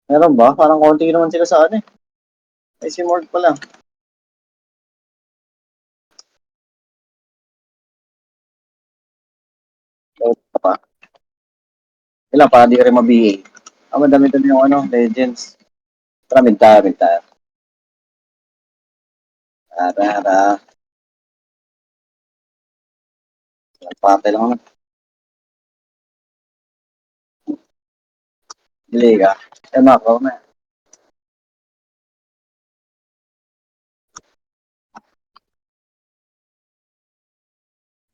Meron ba? Parang konti naman sila sa ano eh. Ay, si Mort pala. Meron pa. Ilan pa, di ka rin mabihig. Ang madami-dami yung ano, Legends. Tara, mid tayo. Tara. Patay lang ako. Bili ka. Eh, makaw na.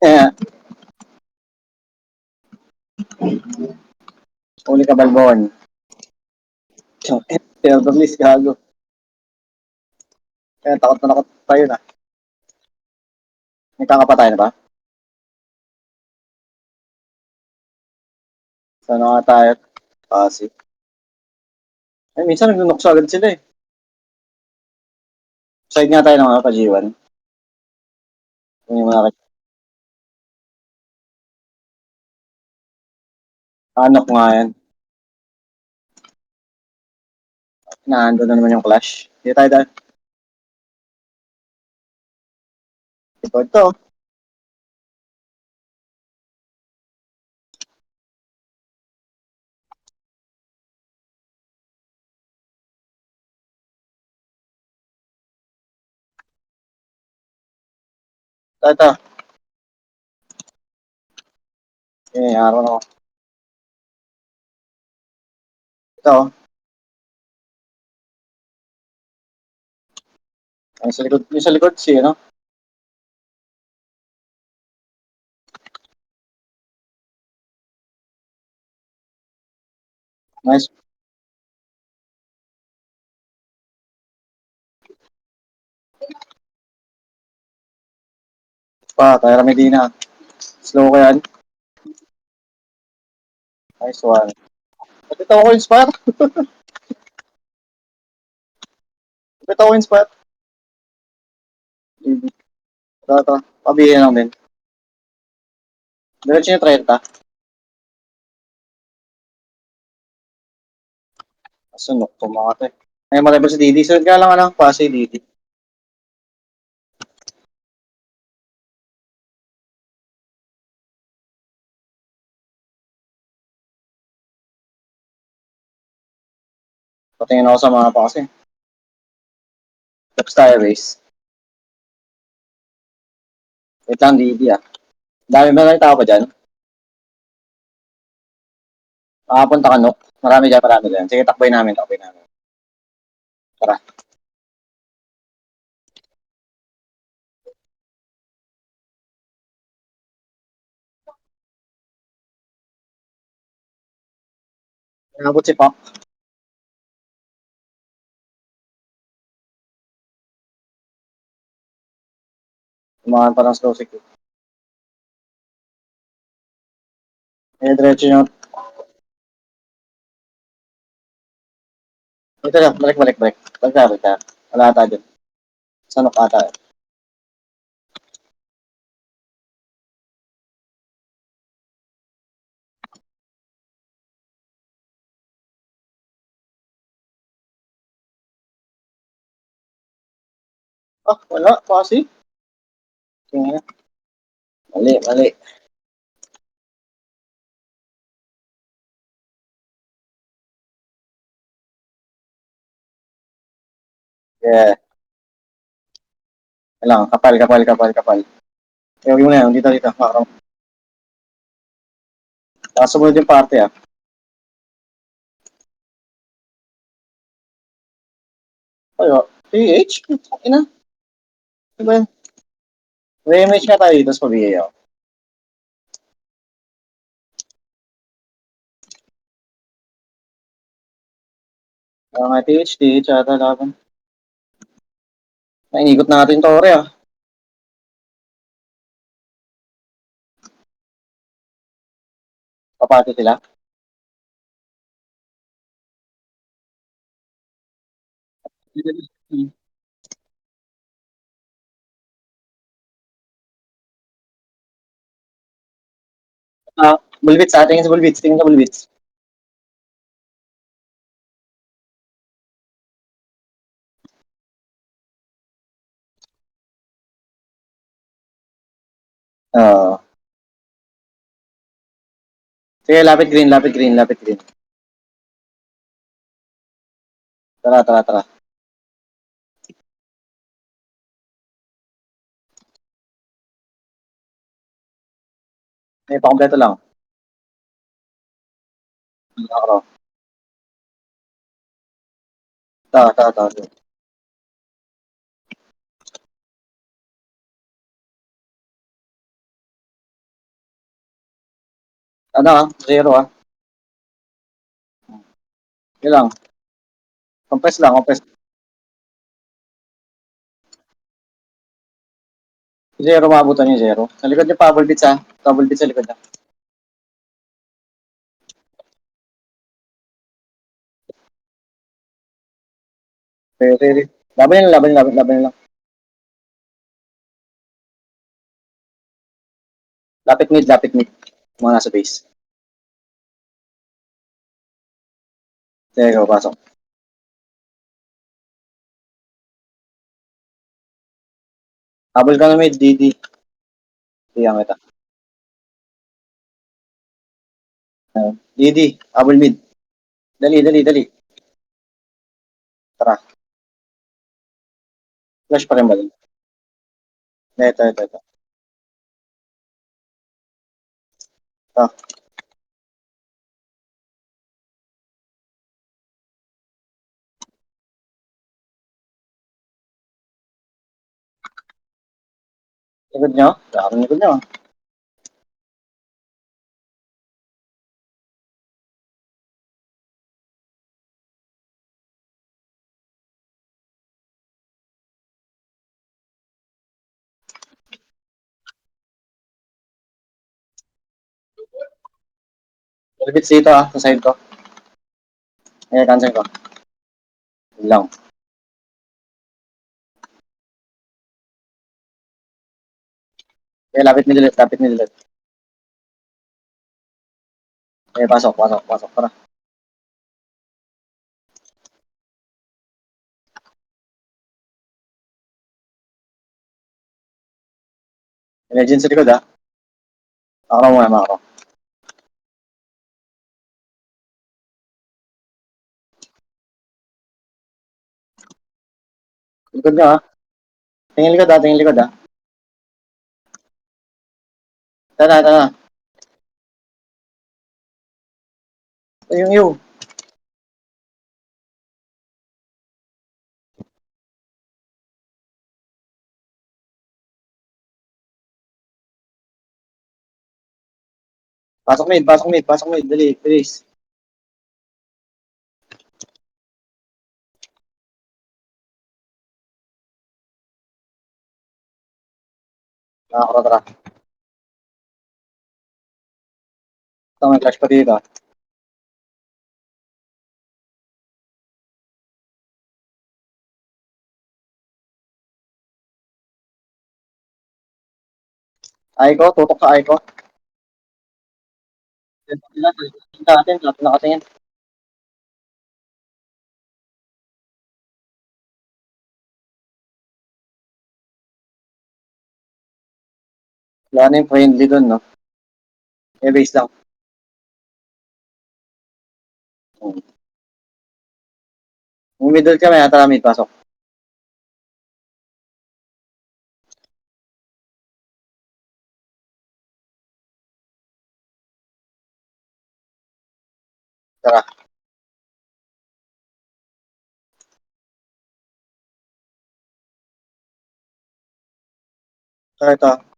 Eh, uli ka balbon. Elder list, gago. Takot na takot tayo na. Nagkakapatay na ba? Sana nga tayo. Kasi. Ay, minsan nagnunokso agad sila eh. Side nga tayo ng mga ka-G1. Yung mga anok nga yan. Naando na naman yung clash. Hindi tayo dahil. Ito. Ito. Eh, araw na ako. Ito. Yung sa likod si, ano? Nice pa. Tyra Medina. Slow ko yan. Nice one. Ito ako inspire. Ito ako inspire. Ito. Pabihin lang din. Diretso yung 30. Sunok po mga to eh. Ay, malay ba si Didi? Sunod ka lang alang pa si Didi. Patingin ako sa mga pa kasi. Tapos tayo race. Wait lang, Didi ah. Dami ba na tao pa dyan? Makapunta ka, Nook. Marami dyan. Sige, takboy namin. Tara. Nabot si Pop. Umahan pa ng slow sick. Eh, diretso nyo. Ito na, balik. Balik ka. Wala ata dyan. Sa Nook ata eh. Ah, wala. Kasi. Tingnan. Mali. Yeah. Lang, kapal. Eh, huwag mo na yun. Dito. Makakaroon. Sumunod yung party ah. Ayo. PH? Ina. Ano ba yan? May nga tayo dito sa pabiyay ako. Nga TH ata laban. Nainikot natin to, ore ah. Papati sila. Bulbits tingin sa Bulbits. Oo. Sige, lapit green, lapit green, lapit green. Tara, tara, tara. Pakompleto lang. Ako. Ta. Ano zero Yun lang. Compress lang, compress. Zero, maabutan yung zero. Sa likod niya, double bits Double bits sa likod niya. Sige. Laban nila, laban nila. Lapit mid, lapit mid. Mga nasa base. Sige, go, pasok. Habol ka na mid, DD. Tiyang kita. DD, habol mid. Dali, dali, dali. Tara. Flash pa rin ba din? Ito. Ah, likod nyo? Dami likod nyo. Bits dito sa side ko. Cancel ko. Yun lang. Lapit nilit. Pasok. Tara. Legend sa likod Makro muna, makro. Likod nyo tingin likod Tara. Yung. Pasok mid. Dali, please. Makro, tara. Ito, may flash pa dito. Tutok sa Aiko. Natin nakatingin. Wala na yung friendly dun, no? May base lang. Yung middle ka, may tara mid, pasok. Tara. Ito.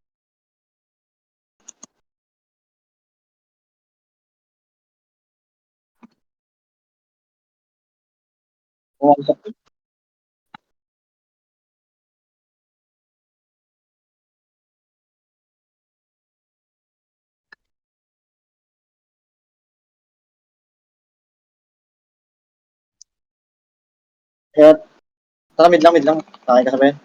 Pumasok. Kaya, tara mid lang. Takay ka sabihin.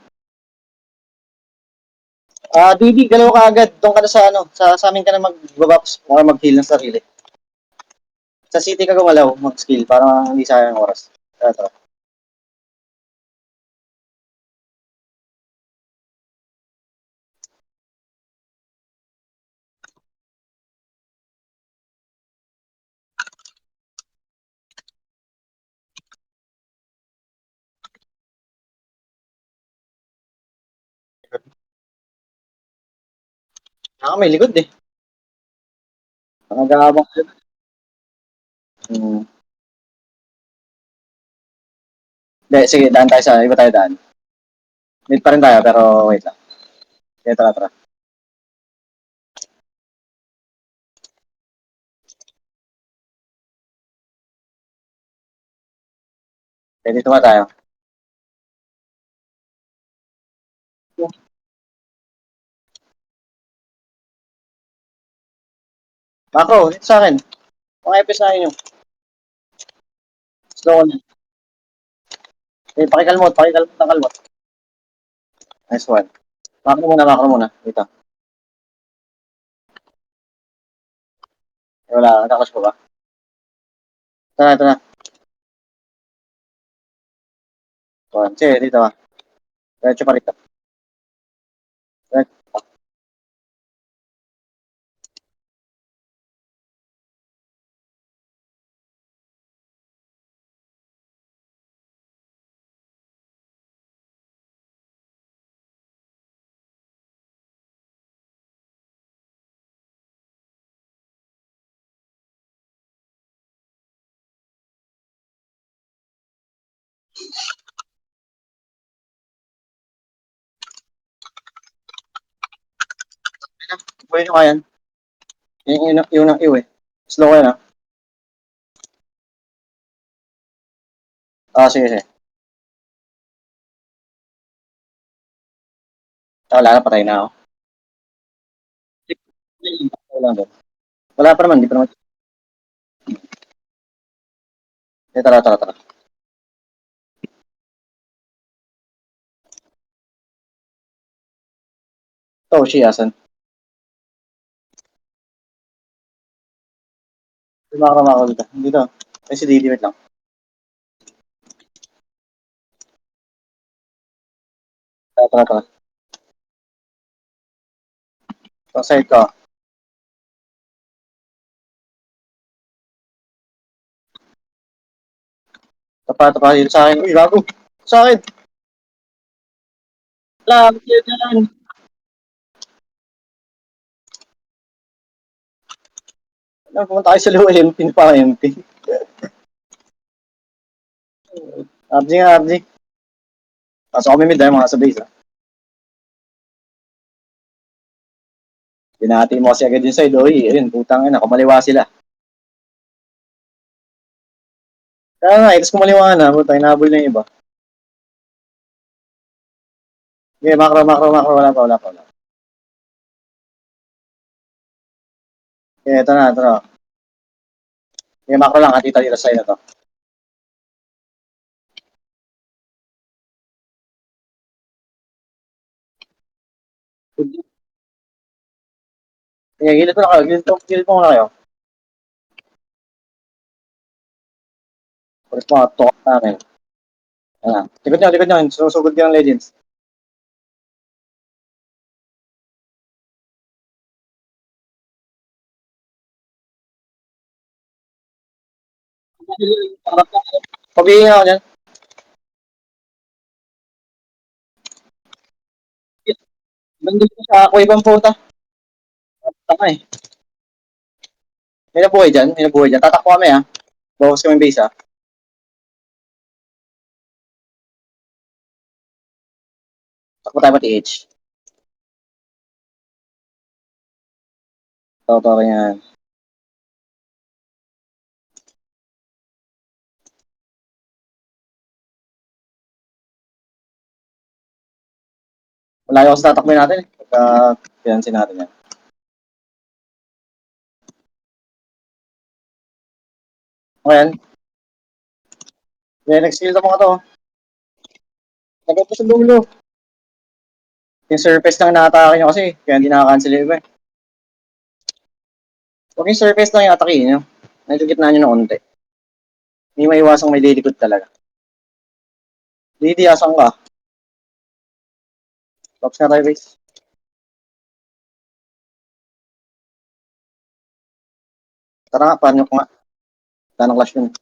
DD, galaw ka agad. Doon ka na sa sa amin ka na mag-buffs or mag-heal ng sarili. Sa city ka gumalaw, mag-skill para hindi sayang oras. Tara. May likod eh. Nagabang ka. Hmm. Hindi, sige, daan tayo sa, iba tayo daan. Mid pa rin tayo, pero wait lang. Sige, tara, tara. Okay, dito nga tayo. Macro, dito sa akin. Mga epis na inyo. Slow on. Okay, pakikalmot ng kalmot. Nice one. Macro muna. Dito. Eh, wala, nakakas ko ba? Ito na. Sige, dito ka. Diretso pa rito. Diretso. Buhay nyo kayan. Yung ng iw eh. Slow kayo na. Sige, sige. Wala na, patay na ako. Wala doon. Wala pa naman, di pa naman. Tara, tara, tara. Toshi, asan? Tumakama ako dito. Dito. Ay, si Didi, wait lang. Tara, tara, tara. Sa side ko. Tapa, dito sa akin. Uy, gago. Sa akin. Wala, bakit yan? Pumunta kayo sa luwa, MP na pa, MP. RG nga, RG. Pasok kami mid, mga sa base, ha. Binati mo kasi agad yung side, oy. Ayun, putang ina, kumaliwa sila. Kaya nga, tapos kumaliwa na, putang, inahabol na yung iba. Okay, macro, wala pa. Okay, ito na. Okay, macro lang, hatita dito sa side na to. Okay, gilid ko na kayo, gilid mo na kayo. Palit mo, tukak namin. Ayan. Likod nyo, sinusugod ko ng legends. Pabigyan ako dyan. Nandun ko sa ako ibang puta. Tama eh. May nabuhay dyan. Tatakbo kami ha. Bawas kami base ha. Takbo tayo pati H. Totoo yan. Malayo ako sa tatakbo natin eh. Pagka pinansin natin yan. Ngayon, next skill na mga to. Lagay po sa dulo. Yung surface lang na-atake nyo kasi. Kaya hindi nakakancel yung iba eh. Huwag yung surface lang yung atake nyo. Medyo gitna nyo ng konti. Hindi maiwasang may lilikod talaga. Didi, asan ka? Box na tayo base. Tara nga, paano ko nga. Tanong clash yun.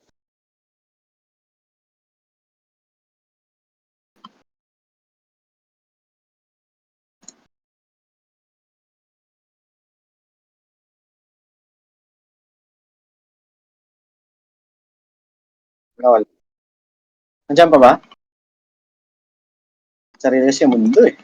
Nawala. Nandiyan pa ba? Sarili siya mundo eh.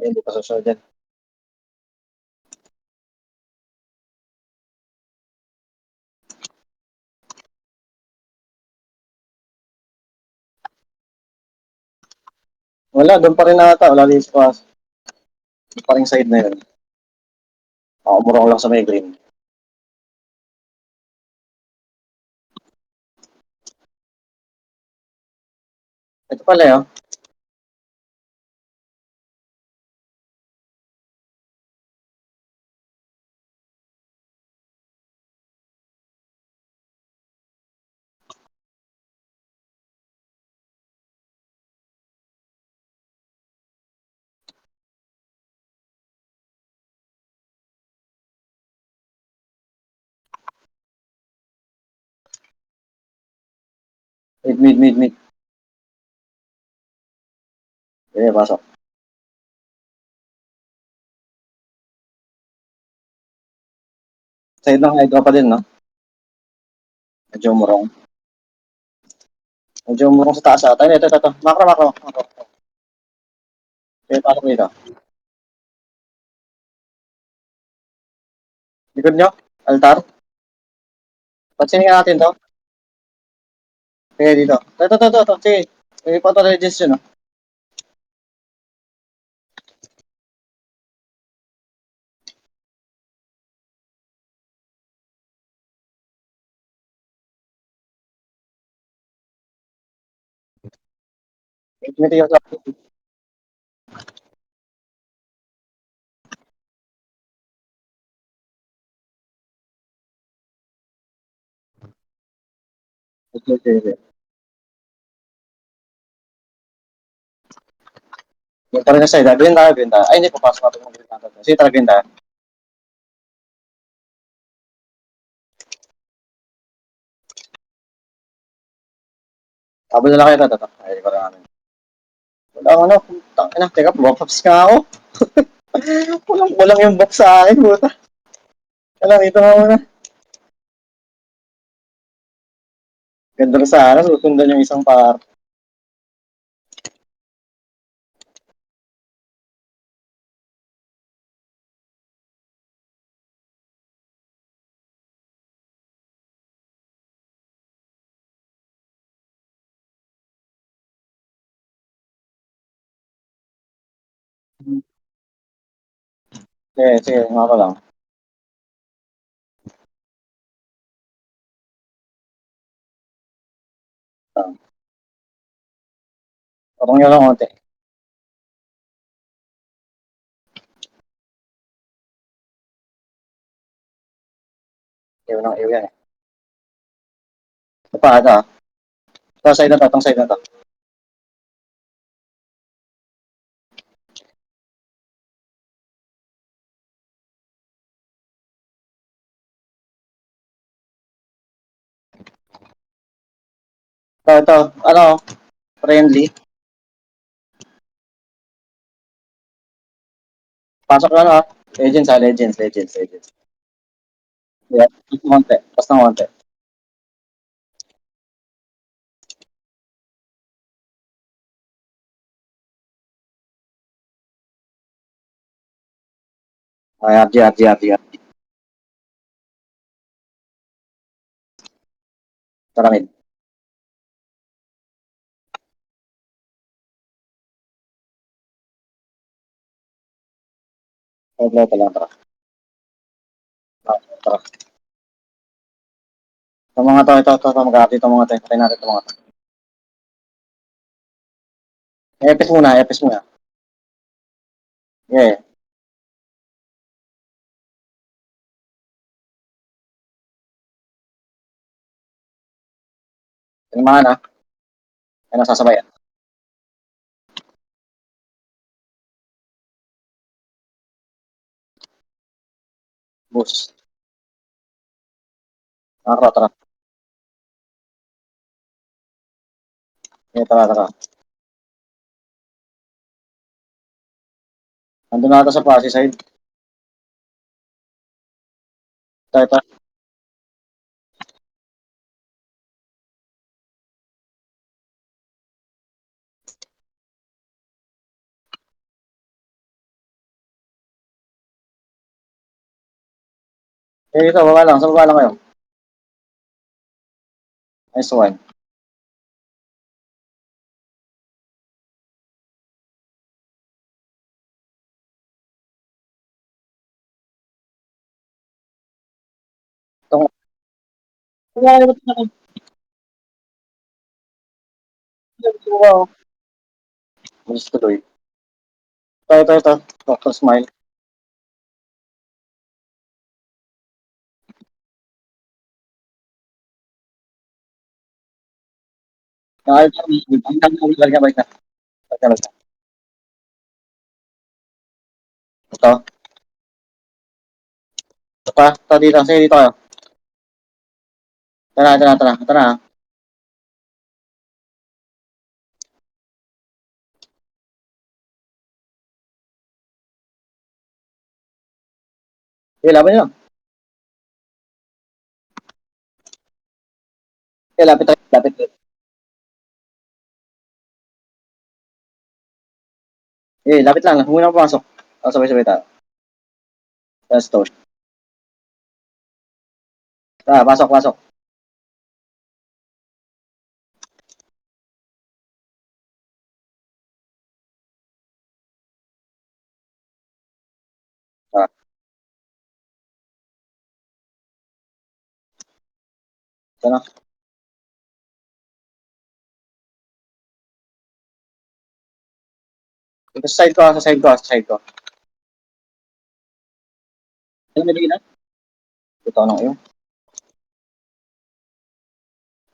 Hindi pa social dyan. Wala, doon pa rin nata. Wala din sa doon pa rin side na yun. Ako, mura ko lang sa may green. Ito pala yun. Mid, mid, mid, mid. Sige, pasok. Side ng hydro pa din, no? Medyo murong. Medyo murong sa taas ata. Ito. Makro, makro. Makro. Sige, pasok dito. Likod nyo. Altar. Pansinin nga natin to. Sige, dito. Ito. Sige. Sige, photo regist yun, no? Infinity yung sa... Sige. Yung pa rin na side. Green tayo. Ay, hindi. Papasok natin yung green natin. Sige, tara green tayo. Habol na lang kayo. Ito. Ay, ko rin namin. Wala ako, ano. Tangina. Teka, box ka ako. Walang yung box sa akin. Puta. Alam, ito nga muna. Ganda rin sana. Susundan yung isang par. Sige. Nga ko lang. Patong nyo lang konti. Ewan ng ewan yan eh. Ito pa, ito. Ito, side na to. Itong side na to. Ito. Ano? Friendly. Pasok na ano ah. Legends. Yeah. Pas ng konti. Pas ng konti. Ay, RG. Tara mid. Ito lang, tara. Tara. Ito mga to, ito. Magkakati ito mga to. Patay natin ito mga to. Epis muna. Yeah. Yung mga na. Yan ang sasabayan. Boost. Tara. Tara, tara. Nandun na ata sa Pasay side. Ito, ito. Ito, baba lang. Sa baba lang kayo. Nice one. Itong, Bilis tuloy. Ito. Doctor Smile. Balik na. Ito. Ito pa. Ito dito. Sige, dito kayo. Ito na. Sige, laban nyo. Sige, lapit. Sige, lapit lang. Huwag mo na pumasok. Sabay-sabay tayo. Let's go. Pasok. Ah, ito na. Ito sa side ko. Ano nilagay na? Ito na kayo.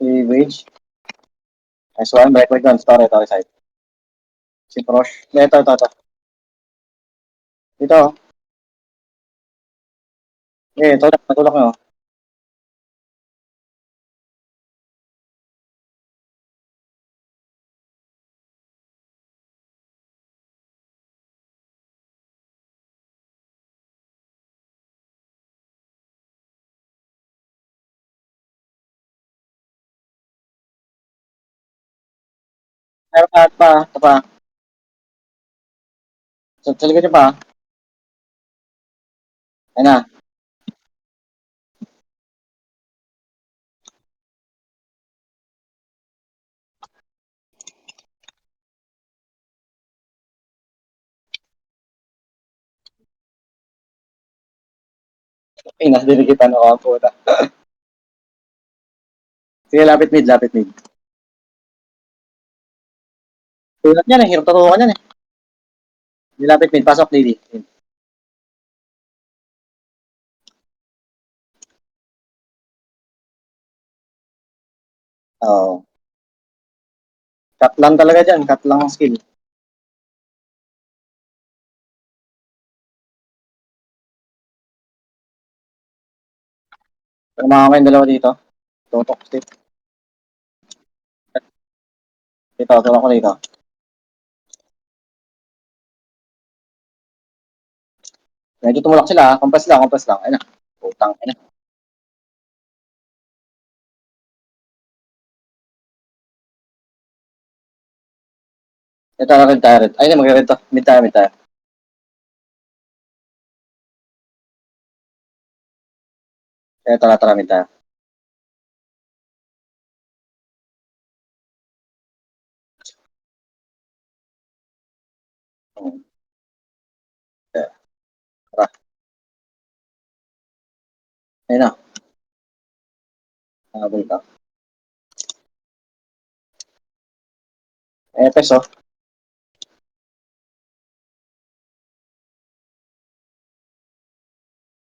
Wage. Nice one. Break down. Story side. Si Prosh. Ito. Dito. Ito. Natulak nyo. Meron pa. Ito pa. Sa likod nyo pa. Ayun na. Pinas, dinikitan ako ang puta. Sige, lapit mid. Tulad yan eh. Hirap tutukan yan eh. Hindi lapit mid. Pasok, Lily. Oo. Cut lang talaga dyan. Cut lang ang skill. Pero mga kayong dalawa dito. Tutok, stick. Tulak ko dito. Medyo tumulak sila. Kompas lang. Ayun na. Putang. Ayun na. Ito, red tayo. Ayun na, mag-red to. Mid tayo. Tara, mid tayo. Hmm. Tara. Ayun na. Habol ka. Peso.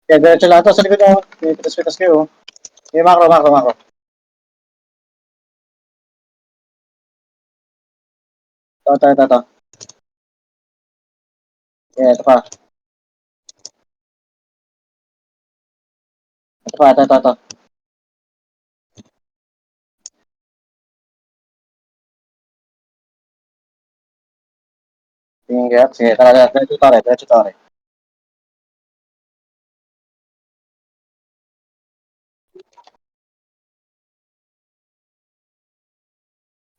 Diretso lang ito. Sa likod mo. May pitas kayo. May macro. Ito. Ito pa. Ito. Tingin kaya? Sige, tara, diretso tore, diretso tore.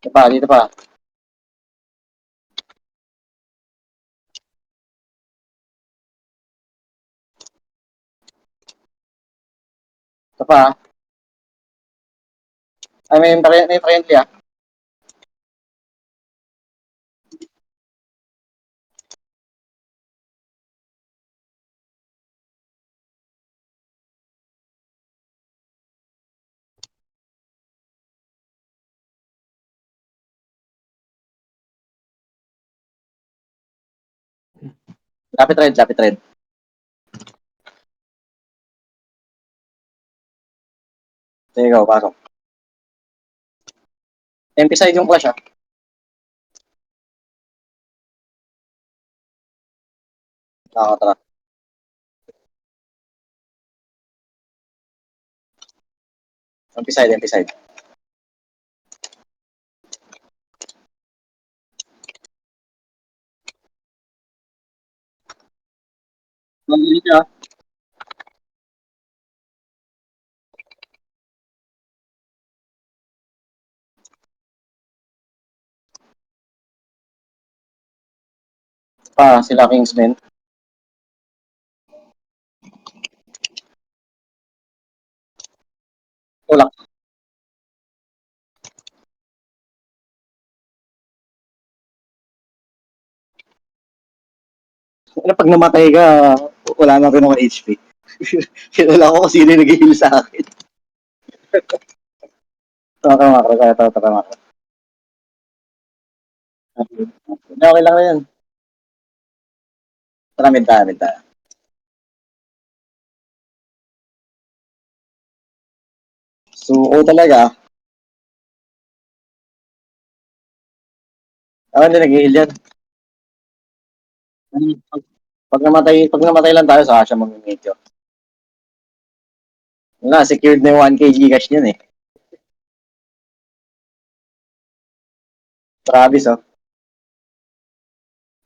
Dito pa, dito pa. Ito pa. Ay, may friendly ah. Lapit red, lapit red. Sige, go, pasok. MP side yung flash ah. Tara. MP side, MP side. Mabilis siya. Pa, sila Kingsmen. Tulak. Ano pag namatay ka, wala na rin ako HP. Kilala ko kung sino yung nag-heal sa akin. Tara, makro, tara, makro. Okay lang na yan. Tara, mid tayo, mid tayo. Suko talaga. Ako hindi nag-heal yan. Pag namatay lang tayo, saka siya mag-medyo. Wala, secured na yung 1K Gcash niyan eh. Travis oh.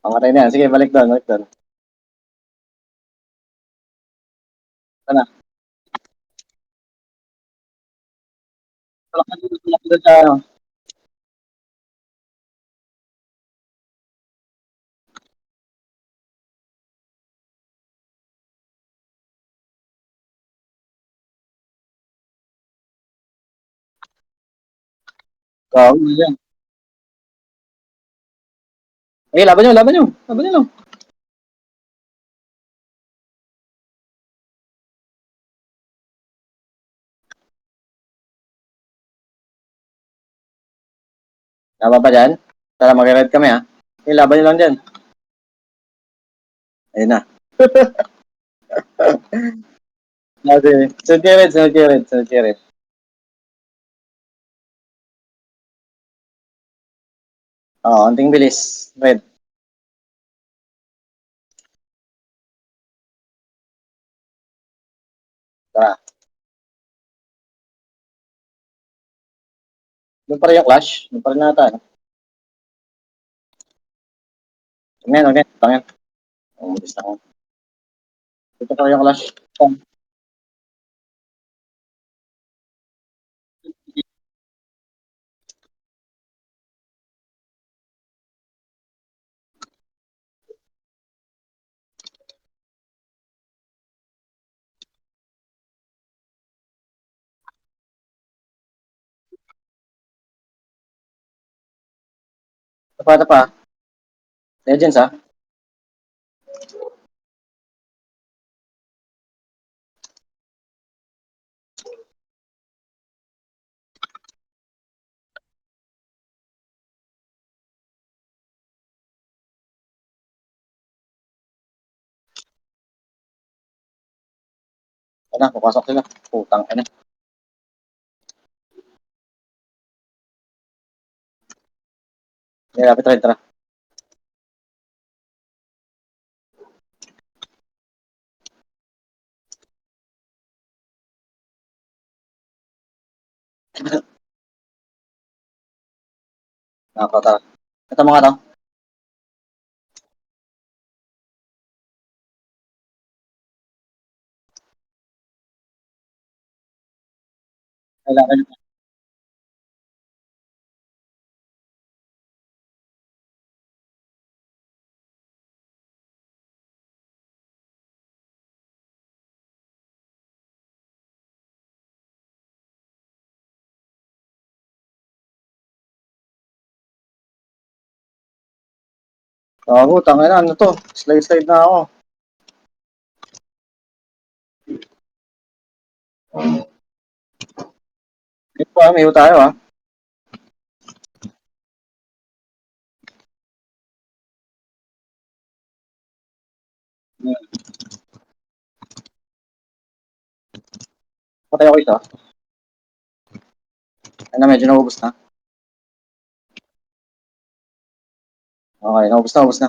Pamatay na yan. Sige, balik doon, balik doon. Sana. Tulak doon sa ano. Gawa mo yan. Eh, laban nyo, laban nyo. Laban nyo. Laban pa dyan. Tara, mag-red kami ha. Eh, laban nyo lang dyan. Ayun na. Sabi, sunod kayo red, sunod kayo red, sunod kayo red. Oo, anting bilis. Red. Tara. Doon pa rin yung clash. Doon pa rin nata. Ano? Tingnan, okay. Tangin. Umalis na ako. Dito pa rin yung clash. Ito pa. Legends ha. Ano, papasok sila. Putang ina. Lapit red, tara. Ako, tara. Ito mga to. Kailangan. Ako, tangin na, ano to? Slide-slide na ako. Ito may tayo ha. Patay ako isa. Ay na, medyo naubos na. Okay, naubos na.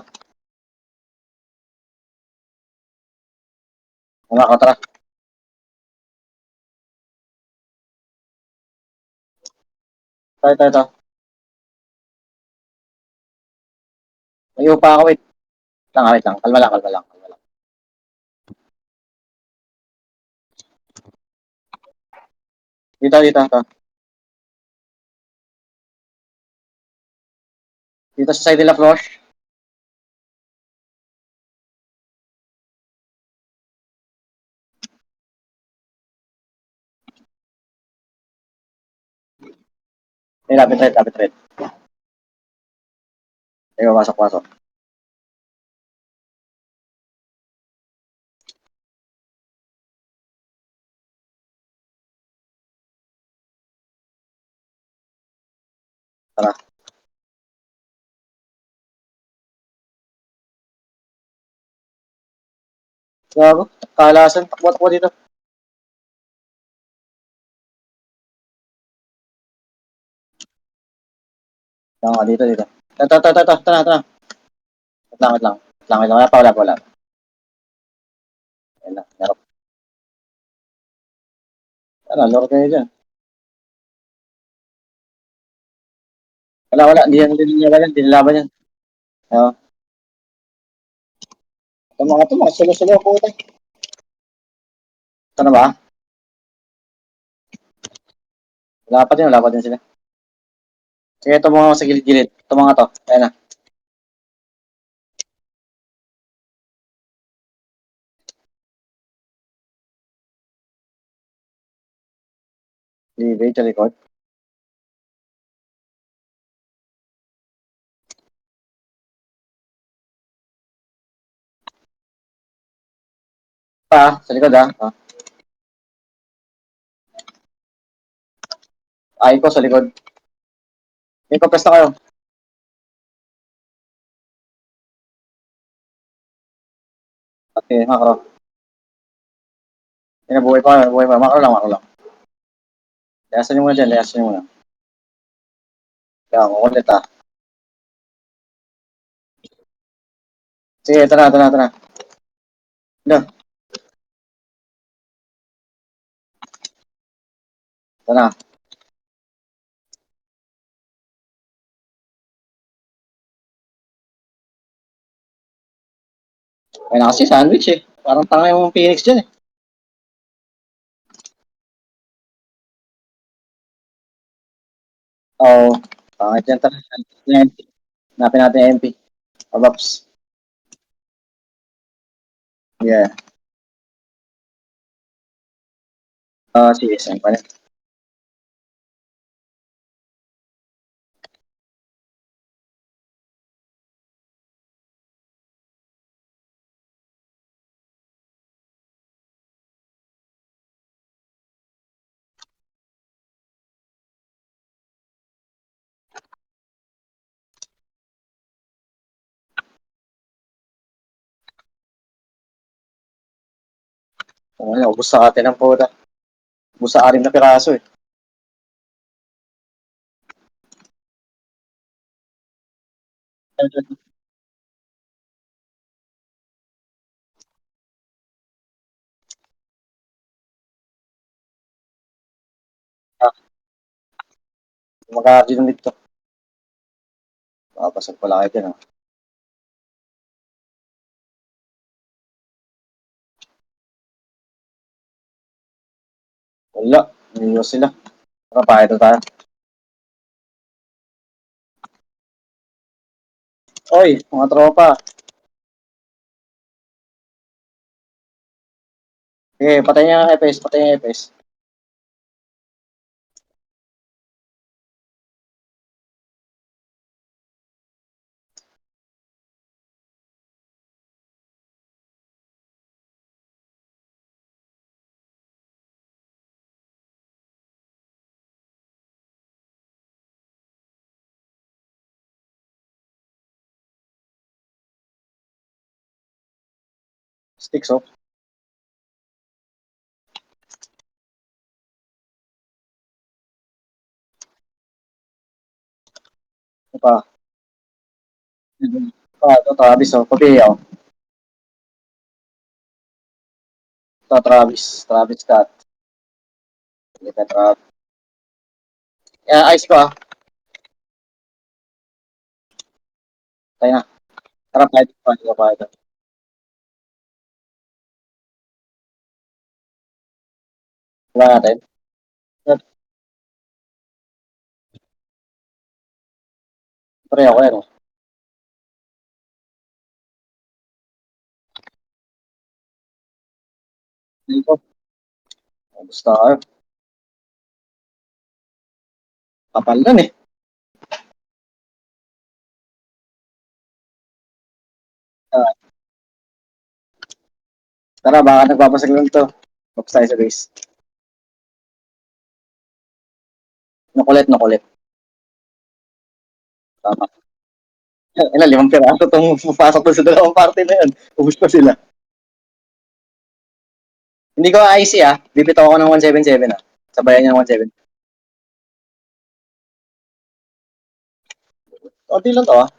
Wala ka, tara. Tayo. Ayaw pa ako, wait. Wait lang. Kalma lang. Dito. Dito sa side nila, Flush. Ay, lapit red. Ayaw, pasok. Tara. Gago. Kalasan. Takbo dito. Dito. Tara. Wait lang. Wala. Ayun na. Laro. Laro kayo dyan. Wala. Hindi nilaban yan. Oo. Ito mga sulo po ito. Ito na ba? Wala pa din sila. Sige, ito mga sa gilid-gilid. Ito mga to. Ayan na. Leave sa likod. Sa likod ha. Ay ko sa likod. May compress na kayo. Okay, makro. Buhay pa. Makro lang. Layasan nyo muna dyan, layasan nyo muna. Kaya, kukulit ha. Sige, tara. Ito, tara. May na kasi sandwich eh. Parang tanga yung Phoenix dyan eh. Oo. Pangit yan, tara. Hanapin natin yung MP. Pabaps. Yeah. Sige, saan pa rin. Ubus sa atin ang puta. Ubus sa 6 na piraso eh. Magkakaginamit to. Papasag pala kayo dyan. Wala. Naiwas sila. Ano pa, ito tayo. Oy, mga tropa. Sige, patay niya ang EPS, patay niya ang EPS. Sticks off. Ano pa? Ito, Travis, oh. Pagkaya, oh. Ito, Travis. Travis Scott. Ito, Travis. Ice ko, ah. Tayo na. Tara, pa ito. Wala natin. Pre ako yan, oh. Dito. Gusto ka. Kapal nun, eh. Ah, tara, baka nagpapasag lang to. Box tayo sa base. Nakulit, nakulit. Tama. Ilan, 5 piraso itong pupasok doon sa dalawang party na yun. Ubus pa sila. Hindi ko IC, ah. Bibitaw ako ng 177, ah. Sabayan niya ng 177. O, di lang to, ah.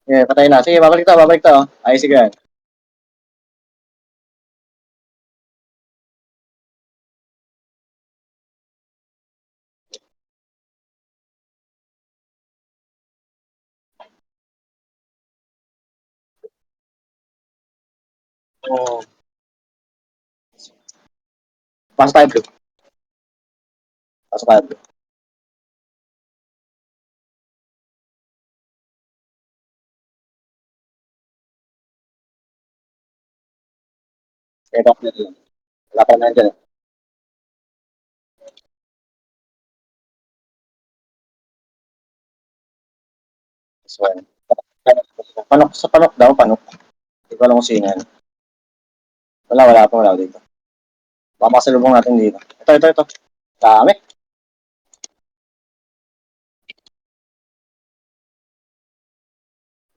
Sige, patay na. Sige, babalik to, babalik to, oh. IC ko yan. Oh. Pasok tayo, blue. Pasok tayo, blue. Sige, back na lang. Wala pa na dyan, eh. So, panok sa panok daw, panok. Hindi ko alam kung sino yan. Wala pa, wala dito. Baka makasalubong natin dito. Ito. Dami.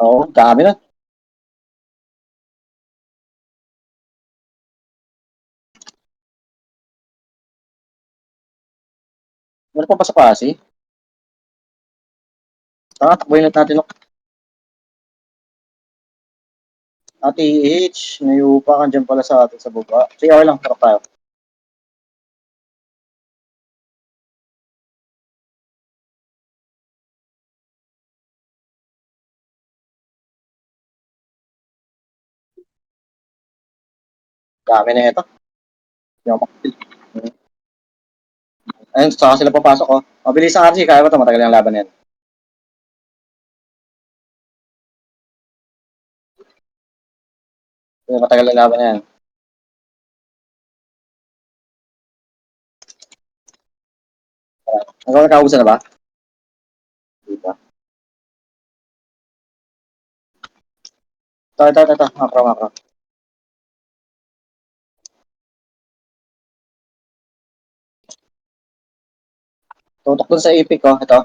Oo, dami na. Meron pa ba sa klase? Takboy natin. Ate H, nayupa ka dyan pala sa atin sa baba. Sige, okay lang, tarap tayo. Dami na ito. Hindi ako makapil. Ayun, saka sila papasok, oh. Mabilis ang RC, kaya ba ito? Matagal yung laban yan. Matagal yung laban yan. Hanggang nakaubusan na ba? Dito. Ito. Makro. Tutok dun sa epic, oh. Ito.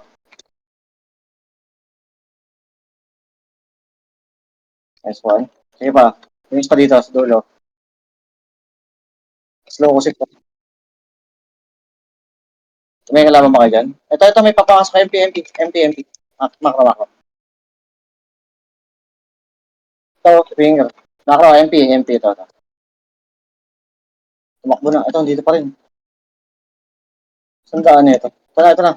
Nice one. Sige pa. Finish pa dito, sa dulo. Slow ko sip. May kalaban ba kayo dyan? Ito, may papasok ka MP. Makro. Ito, finger. Makro, MP ito. Tumakbo na. Ito, dito pa rin. Sandaan na ito. Ito na.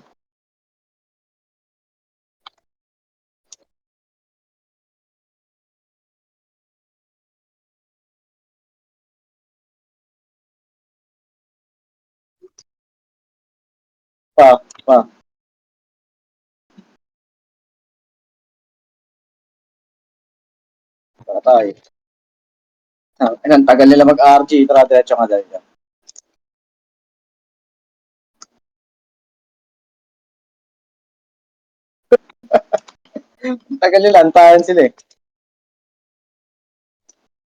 Pa, pa. Patay. Ang tagal nila mag-RG, tara diretso nga dahil. Tagal nila, antayan sila eh.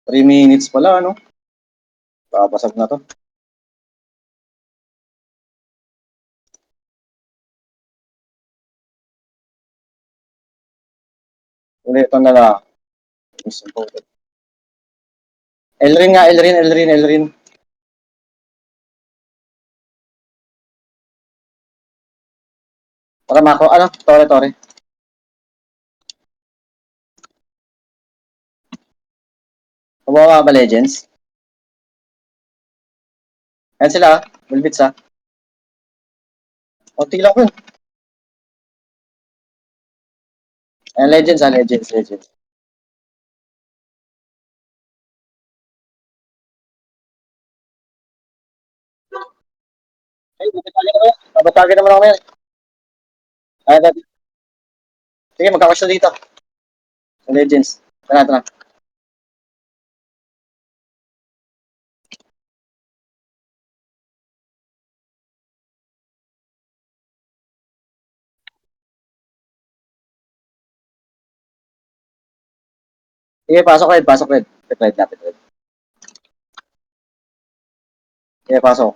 3 minutes pala, ano? Papasag na to. Uli, ito na lang. Elrin nga, Elrin, Elrin, Elrin. Para mako, ano? Tore, tore. Kawawa ba Legends? Ayan sila, Bulbits ah. O, tignan ko yun. Ayan, Legends ah, Legends, Legends. Ay, babasagin naman ako ngayon. Ay, sige, magkakasya dito. Sa Legends. Tara, tara. Sige, pasok Red, pasok Red. Pit Red na, Pit Red. Sige, pasok.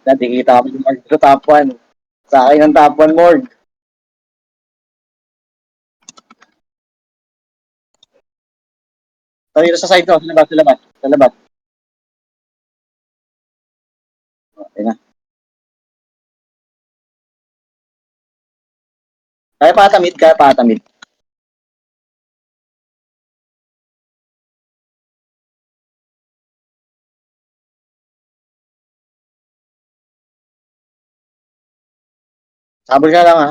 Dati kita kami yung Morg sa top 1. Sa akin ang top 1 Morg. So, dito sa side ko, sa labas, sa labas. Sa labas. Okay na. Kaya patamid, kaya patamid. Sabol ka lang ha.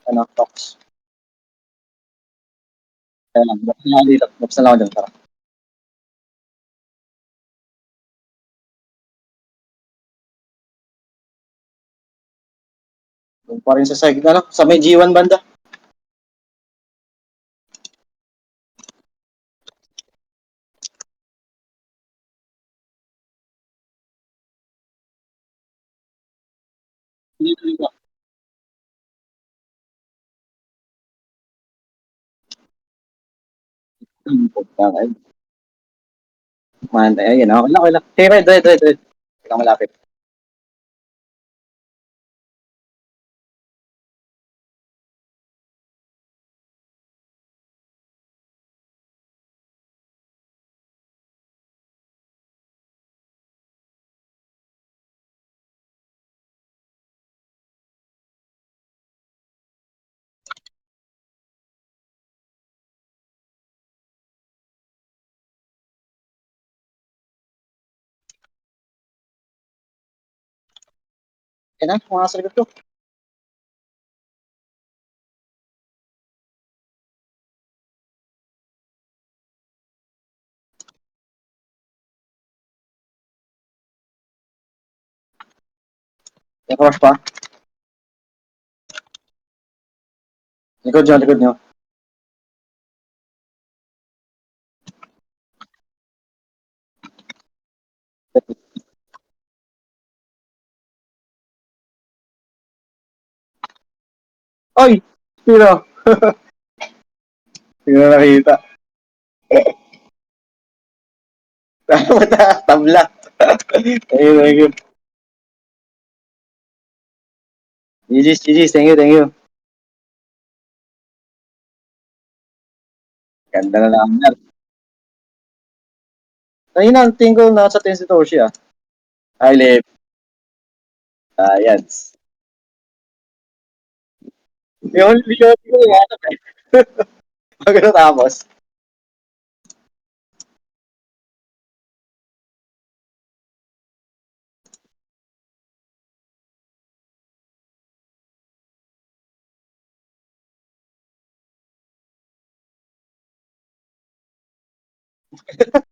Ano, Tox. Kaya lang, buksan lang ako dito. Buksan lang ako dito. Tara. Doon pa rin sa side, ano, sa may G1 banda. Dito, dito. Puta kayo. Mantay, ayun, okay lang, okay lang. Hey, red, red, red, red. Kailangan malapit. Ayun na, mga salikot ko. May crush pa. Likod nyo, likod nyo. Ay! Sino? Sino nakita? Tabla. Ayun, thank you. GG's, GG's, thank you, thank you. Ganda na naman. Kanina, ang tingin ko nasa 10 si Toshi ah. Hi, Lip. Ayan. Yung video ko yung hanap eh. Magano tapos?